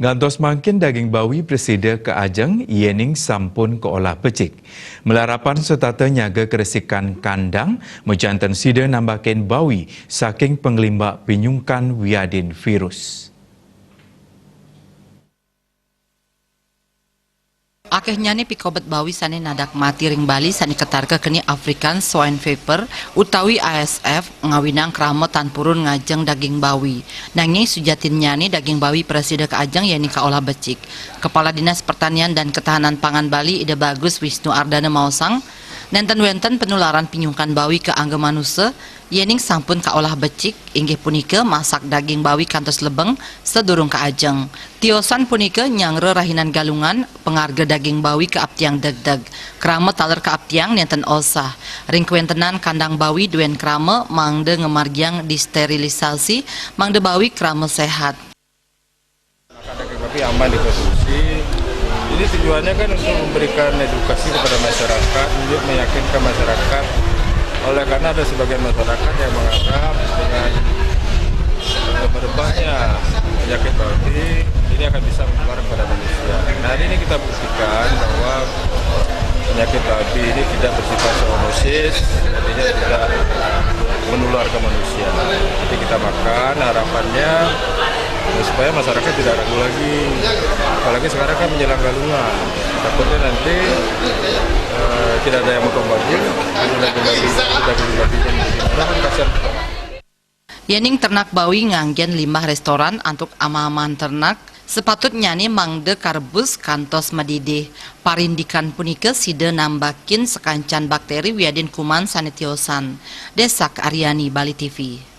Gantos mangkin daging bawi presida ke Ajeng, iening sampun ke olah pecik. Melarapan setata nyaga keresikan kandang, mejantan sida nambakin bawi saking penglimbak pinyungkan wiadin virus. Akhirnya ni pikobet bawi sani nadak mati ring Bali sani ketarga keni African Swine Fever utawi ASF ngawinang kramo tan purun ngajeng daging bawi. Nanging sujatinnya ni daging bawi presida ke Ajeng yani ka olah becik. Kepala Dinas Pertanian dan Ketahanan Pangan Bali Ida Bagus Wisnu Ardana Mausang nenten-wenten penularan pinyungkan bawi ke angge manusia yening sampun ka olah becik inggih punika masak daging bawi kantos lebeng sedurung ke Ajeng. Tiosan punika nyangre rahinan galungan pengarga daging bawi ke aptiang deg-deg. Krame taler ke aptiang nenten osah. Ring kuentenan kandang bawi duen krame mangde ngemargiang disterilisasi mangde bawi krame sehat. Daging babi aman dikonsumsi. Ini tujuannya kan untuk memberikan edukasi kepada masyarakat, untuk meyakinkan masyarakat. Oleh karena ada sebagian masyarakat yang menganggap dengan merebaknya penyakit babi ini akan bisa menular kepada manusia. Nah, hari ini kita buktikan bahwa penyakit babi ini tidak bersifat zoonosis, artinya tidak menular ke manusia. Jadi kita makan, harapannya supaya masyarakat tidak ragu lagi. Apalagi sekarang kan menjelang galungan, takutnya nanti tidak ada yang mau bagi, Yening ternak bawi nganggen 5 restoran untuk amaman ternak sepatutnya nih mangde karbus kantos madidih parindikan punika sida nambakin sekancan bakteri wiadin kuman sanitiosan. Desak Aryani, Bali TV.